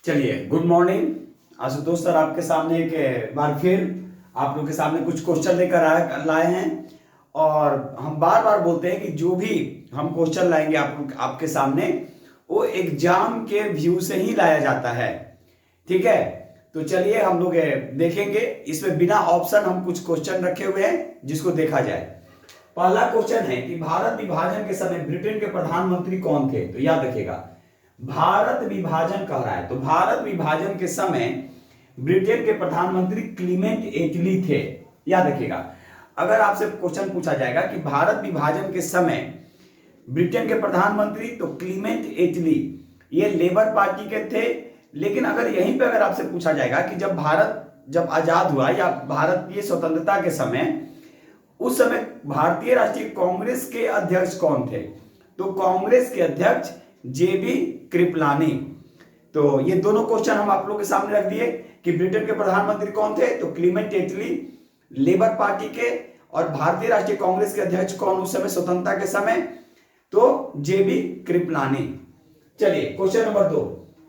चलिए, good morning Ashutosh sir, आपके सामने एक बार फिर आप लोग के सामने कुछ क्वेश्चन लेकर लाए हैं। और हम बार बार बोलते हैं कि जो भी हम क्वेश्चन लाएंगे आपके सामने, वो एग्जाम के व्यू से ही लाया जाता है। ठीक है, तो चलिए हम लोग देखेंगे। इसमें बिना ऑप्शन हम कुछ क्वेश्चन रखे हुए हैं जिसको देखा जाए। पहला क्वेश्चन है कि भारत विभाजन के समय ब्रिटेन के प्रधानमंत्री कौन थे? तो याद रखिएगा, भारत विभाजन कह रहा है, तो भारत विभाजन के समय ब्रिटेन के प्रधानमंत्री क्लीमेंट एटली थे। याद रखिएगा, अगर आपसे क्वेश्चन पूछा जाएगा कि भारत विभाजन के समय ब्रिटेन के प्रधानमंत्री, तो क्लीमेंट एटली ये लेबर पार्टी के थे। लेकिन अगर यहीं पे अगर आपसे पूछा जाएगा कि जब भारत जब आजाद हुआ या भारतीय स्वतंत्रता के समय, उस समय भारतीय राष्ट्रीय कांग्रेस के अध्यक्ष कौन थे? तो कांग्रेस के अध्यक्ष जेबी कृपलानी। तो ये दोनों क्वेश्चन हम आप लोगों के सामने रख दिए कि ब्रिटेन के प्रधानमंत्री कौन थे, तो क्लीमेंट एटली लेबर पार्टी के, और भारतीय राष्ट्रीय कांग्रेस के अध्यक्ष कौन उस समय स्वतंत्रता के समय? तो जेबी कृपलानी। चलिए क्वेश्चन नंबर 2,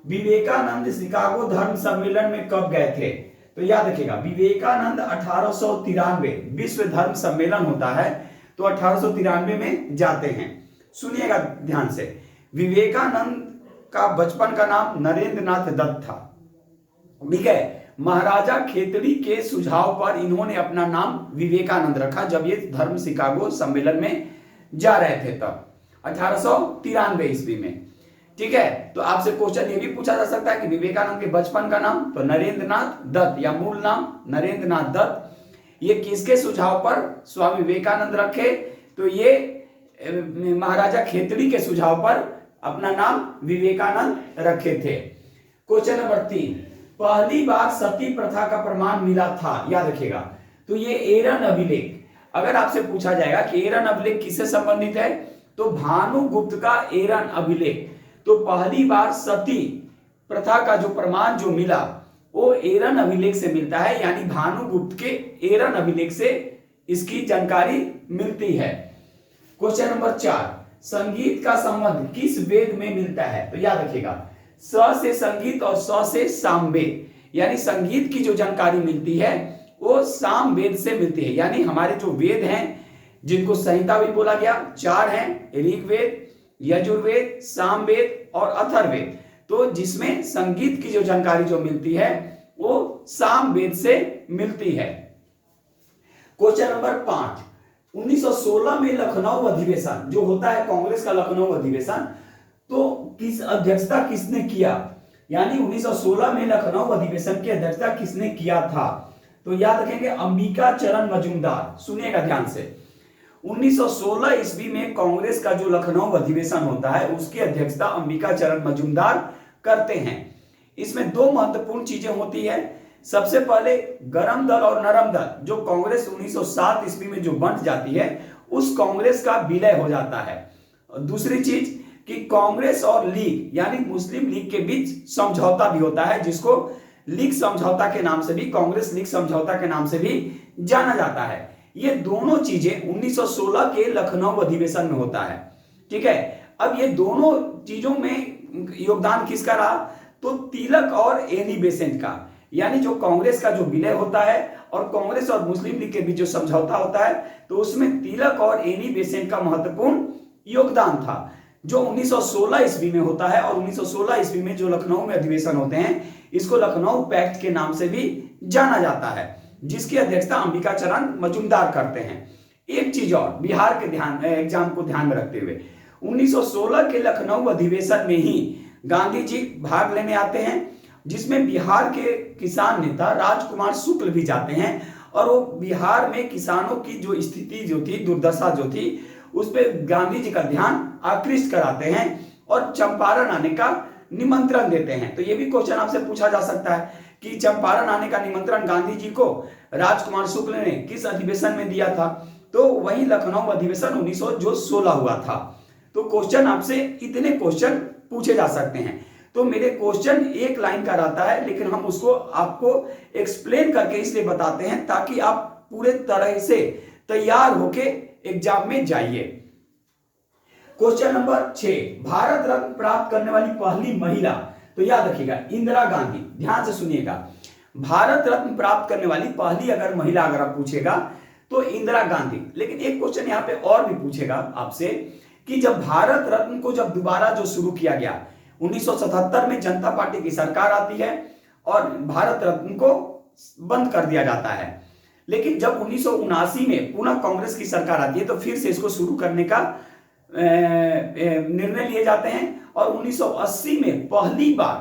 विवेकानंद शिकागो धर्म सम्मेलन में कब गए थे? तो याद रखिएगा, विवेकानंद 1893 विश्व धर्म सम्मेलन होता है, तो 1893 में जाते हैं। सुनिएगा ध्यान से, विवेकानंद का बचपन का नाम नरेंद्र नाथ दत्त था। ठीक है, महाराजा खेतड़ी के सुझाव पर इन्होंने अपना नाम विवेकानंद रखा जब ये धर्म शिकागो सम्मेलन में जा रहे थे, तब 1893 ईस्वी में। ठीक है, तो आपसे क्वेश्चन ये भी पूछा जा सकता है कि विवेकानंद के बचपन का नाम, तो नरेंद्र नाथ दत्त या मूल नाम नरेंद्र नाथ दत्त, ये किसके सुझाव पर स्वामी विवेकानंद रखे? तो ये महाराजा खेतड़ी के सुझाव पर अपना नाम विवेकानंद रखे थे। क्वेश्चन नंबर 3, पहली बार सती प्रथा का प्रमाण मिला था? याद रखिएगा, तो ये एरन अभिलेख, अगर आपसे पूछा जाएगा कि एरन अभिलेख किससे संबंधित है, तो भानुगुप्त का एरन अभिलेख। तो पहली बार सती प्रथा का जो प्रमाण जो मिला वो एरन अभिलेख से मिलता है, यानी भानुगुप्त के एरन अभिलेख से इसकी जानकारी मिलती है। क्वेश्चन नंबर 4, संगीत का संबंध किस वेद में मिलता है? तो याद रखिएगा, स से संगीत और स से सामवेद, यानी संगीत की जो जानकारी मिलती है वो सामवेद से मिलती है। यानी हमारे जो वेद हैं जिनको संहिता भी बोला गया, 4 हैं, ऋग्वेद, यजुर्वेद, सामवेद और अथर्ववेद। तो जिसमें संगीत की जो जानकारी जो मिलती है वो सामवेद से मिलती है। क्वेश्चन नंबर 5, 1916 में लखनऊ अधिवेशन जो होता है कांग्रेस का लखनऊ अधिवेशन, तो किस अध्यक्षता किसने किया? यानी 1916 में लखनऊ अधिवेशन की अध्यक्षता किसने किया था? तो याद रखेंगे, अंबिका चरण मजूमदार। सुनिएगा ध्यान से, 1916 ईस्वी में कांग्रेस का जो लखनऊ अधिवेशन होता है उसकी अध्यक्षता अंबिका चरण मजूमदार करते हैं। इसमें 2 महत्वपूर्ण चीजें होती है। सबसे पहले गरम दल और नरम दल, जो कांग्रेस 1907 ईस्वी में जो बंट जाती है उस कांग्रेस का विलय हो जाता है। और दूसरी चीज कि कांग्रेस और लीग यानी मुस्लिम लीग के बीच समझौता भी होता है, जिसको लीग समझौता के नाम से भी, कांग्रेस लीग समझौता के नाम से भी जाना जाता है। ये दोनों चीजें 1916 के लखनऊ अधिवेशन में होता है। ठीक है, अब ये दोनों चीजों में योगदान किसका रहा? तो तिलक और एनी बेसेंट का, यानी जो कांग्रेस का जो विलय होता है और कांग्रेस और मुस्लिम लीग के बीच जो समझौता होता है, तो उसमें तिलक और एनी बेसेंट का महत्वपूर्ण योगदान था, जो 1916 ईस्वी में होता है। और 1916 ईस्वी में जो लखनऊ में अधिवेशन होते हैं इसको लखनऊ पैक्ट के नाम से भी जाना जाता है, जिसकी अध्यक्षता अंबिका चरण मजूमदार करते हैं। एक चीज और, बिहार के एग्जाम को ध्यान में रखते हुए, 1916 के लखनऊ अधिवेशन में ही गांधी जी भाग लेने आते हैं, जिसमें बिहार के किसान नेता राजकुमार शुक्ल भी जाते हैं। और वो बिहार में किसानों की जो स्थिति जो थी, दुर्दशा जो थी, उस पर गांधी जी का ध्यान आकृष्ट कराते हैं और चंपारण आने का निमंत्रण देते हैं। तो ये भी क्वेश्चन आपसे पूछा जा सकता है कि चंपारण आने का निमंत्रण गांधी जी को राजकुमार शुक्ल ने किस अधिवेशन में दिया था? तो वही लखनऊ अधिवेशन 1916 हुआ था। तो क्वेश्चन आपसे इतने क्वेश्चन पूछे जा सकते हैं। तो मेरे क्वेश्चन एक लाइन का रहता है, लेकिन हम उसको आपको एक्सप्लेन करके इसलिए बताते हैं ताकि आप पूरे तरह से तैयार होके एग्जाम में जाइए। क्वेश्चन नंबर 6, भारत रत्न प्राप्त करने वाली पहली महिला? तो याद रखिएगा इंदिरा गांधी, ध्यान से सुनिएगा, भारत रत्न प्राप्त करने वाली पहली अगर महिला अगर आप पूछेगा तो इंदिरा गांधी। लेकिन एक क्वेश्चन यहाँ पे और भी पूछेगा आपसे कि जब भारत रत्न को जब दोबारा जो शुरू किया गया 1977 में जनता पार्टी की सरकार आती है और भारत रत्न को बंद कर दिया जाता है, लेकिन जब 1979 में पुनः कांग्रेस की सरकार आती है तो फिर से इसको शुरू करने का निर्णय लिए जाते हैं और 1980 में पहली बार,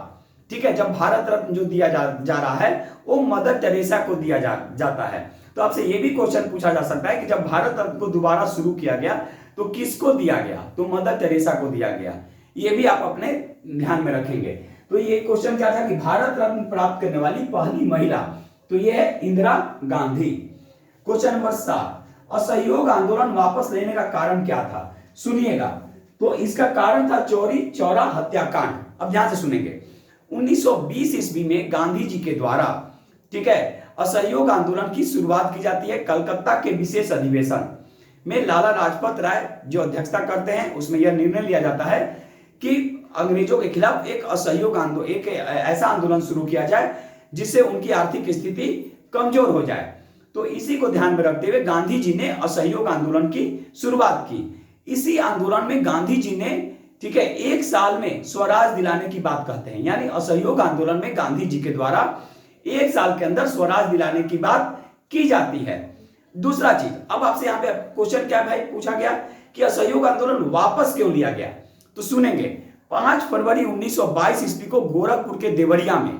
ठीक है, जब भारत रत्न जो दिया जा रहा है वो मदर टेरेसा को दिया जाता है। तो आपसे ये भी क्वेश्चन पूछा जा सकता है कि जब भारत रत्न को दोबारा शुरू किया गया तो किसको दिया गया, तो मदर टेरेसा को दिया गया। ये भी आप अपने ध्यान में रखेंगे। तो ये क्वेश्चन क्या था कि भारत रत्न प्राप्त करने वाली पहली महिला, तो ये है इंदिरा गांधी। क्वेश्चन नंबर 7, असहयोग आंदोलन वापस लेने का कारण क्या था? सुनिएगा, तो इसका कारण था चौरी चौरा हत्याकांड। अब ध्यान से सुनेंगे, 1920 ईस्वी में गांधी जी के द्वारा, ठीक है, असहयोग आंदोलन की शुरुआत की जाती है। कलकत्ता के विशेष अधिवेशन में लाला लाजपत राय जो अध्यक्षता करते हैं, उसमें यह निर्णय लिया जाता है कि अंग्रेजों के खिलाफ एक असहयोग आंदोलन, एक ऐसा आंदोलन शुरू किया जाए जिससे उनकी आर्थिक स्थिति कमजोर हो जाए। तो इसी को ध्यान में रखते हुए गांधी जी ने असहयोग आंदोलन की शुरुआत की। इसी आंदोलन में गांधी जी ने, ठीक है, 1 साल में स्वराज दिलाने की बात कहते हैं, यानी असहयोग आंदोलन में गांधी जी के द्वारा 1 साल के अंदर स्वराज दिलाने की बात की जाती है। दूसरा चीज, अब आपसे यहाँ पे क्वेश्चन क्या भाई पूछा गया कि असहयोग आंदोलन वापस क्यों लिया गया? तो सुनेंगे, 5 फरवरी 1922 ईस्वी को गोरखपुर के देवरिया में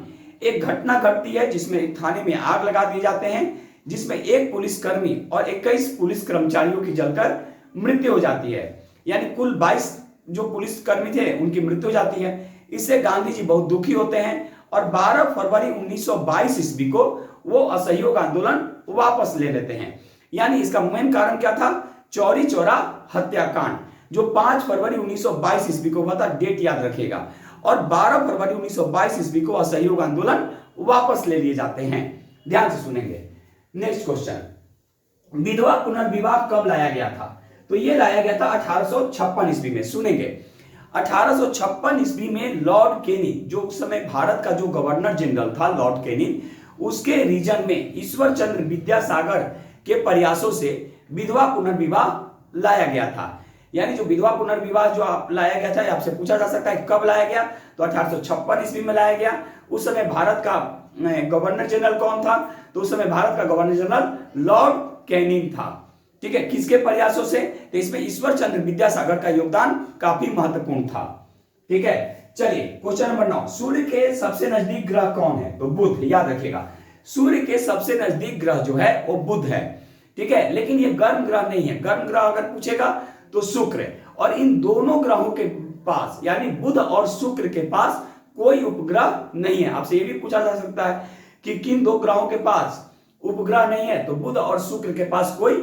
एक घटना घटती है जिसमें एक थाने में आग लगा दिए जाते हैं, जिसमें एक पुलिसकर्मी और 21 पुलिस कर्मचारियों की जलकर मृत्यु हो जाती है, यानी कुल 22 जो पुलिसकर्मी थे उनकी मृत्यु हो जाती है। इससे गांधी जी बहुत दुखी होते हैं और 12 फरवरी 1922 ईस्वी को वो असहयोग आंदोलन वापस ले लेते हैं। यानी इसका मेन कारण क्या था? चौरी चौरा हत्याकांड, जो 5 फरवरी 1922 ईस्वी को हुआ था, डेट याद रखिएगा। और 12 फरवरी 1922 ईस्वी को असहयोग आंदोलन वापस ले लिए जाते हैं। ध्यान से सुनेंगे। नेक्स्ट क्वेश्चन, विधवा पुनर्विवाह कब लाया गया था? तो ये लाया गया था 1856 ईस्वी में। सुनेंगे, 1856 ईस्वी में लॉर्ड केनिंग, जो उस समय भारत का जो गवर्नर जनरल था लॉर्ड केनिंग, उसके रीजन में ईश्वर चंद्र विद्यासागर के प्रयासों से विधवा पुनर्विवाह लाया गया था। यानी जो विधवा पुनर्विवाह जो लाया गया था, आपसे पूछा जा सकता है कब लाया गया? तो 1856 ईस्वी में लाया गया। उस समय भारत का गवर्नर जनरल कौन था? तो उस समय भारत का गवर्नर जनरल लॉर्ड कैनिंग था। ठीक है, किसके प्रयासों से? तो इसमें ईश्वर चंद्र विद्यासागर का योगदान काफी महत्वपूर्ण था। ठीक है, चलिए क्वेश्चन नंबर 9, सूर्य के सबसे नजदीक ग्रह कौन है? तो बुध। याद रखिएगा, सूर्य के सबसे नजदीक ग्रह जो है वो बुध है। ठीक है, लेकिन ये गर्म ग्रह नहीं है। गर्म ग्रह अगर पूछेगा तो शुक्र। और इन दोनों ग्रहों के पास, यानी बुध और शुक्र के पास कोई उपग्रह नहीं है। आपसे ये भी पूछा जा सकता है कि किन 2 ग्रहों के पास उपग्रह नहीं है? तो बुध और शुक्र के पास कोई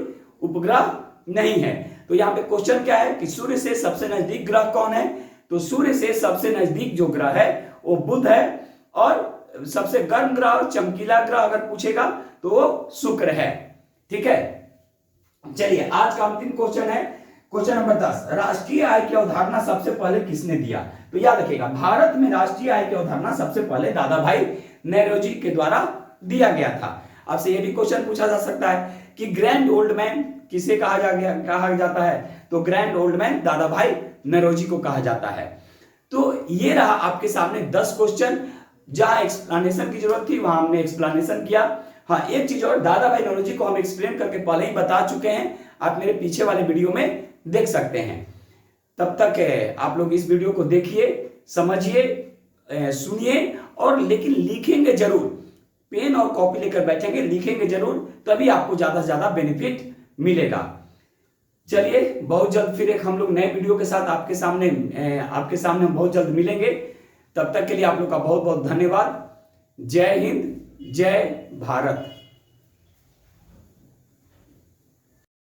उपग्रह नहीं है। तो यहाँ पे क्वेश्चन क्या है कि सूर्य से सबसे नजदीक ग्रह कौन है? तो सूर्य से सबसे नजदीक जो ग्रह है वो बुध है। और सबसे गर्म ग्रह और चमकीला ग्रह अगर पूछेगा तो वो शुक्र है। ठीक है, चलिए आज का अंतिम क्वेश्चन है क्वेश्चन नंबर 10, राष्ट्रीय आय की अवधारणा सबसे पहले किसने दिया? तो याद रखिएगा, भारत में राष्ट्रीय आय की अवधारणा सबसे पहले दादा भाई नौरोजी के द्वारा दिया गया था। आपसे यह भी क्वेश्चन पूछा जा सकता है कि ग्रैंड ओल्ड मैन किसे कहा जाता है? तो ग्रैंड ओल्ड मैन दादा भाई नौरोजी को कहा जाता है। तो ये रहा आपके सामने 10 क्वेश्चन। जहां एक्सप्लेनेशन की जरूरत थी वहां हमने एक्सप्लेनेशन किया। हाँ, एक चीज और, दादा भाई नौरोजी को हम एक्सप्लेन करके पहले ही बता चुके हैं, आप मेरे पीछे वाले वीडियो में देख सकते हैं। तब तक आप लोग इस वीडियो को देखिए, समझिए, सुनिए, और लेकिन लिखेंगे जरूर। पेन और कॉपी लेकर बैठेंगे, लिखेंगे जरूर, तभी आपको ज्यादा से ज्यादा बेनिफिट मिलेगा। चलिए, बहुत जल्द फिर एक हम लोग नए वीडियो के साथ आपके सामने हम बहुत जल्द मिलेंगे। तब तक के लिए आप लोग का बहुत बहुत धन्यवाद। जय हिंद, जय भारत।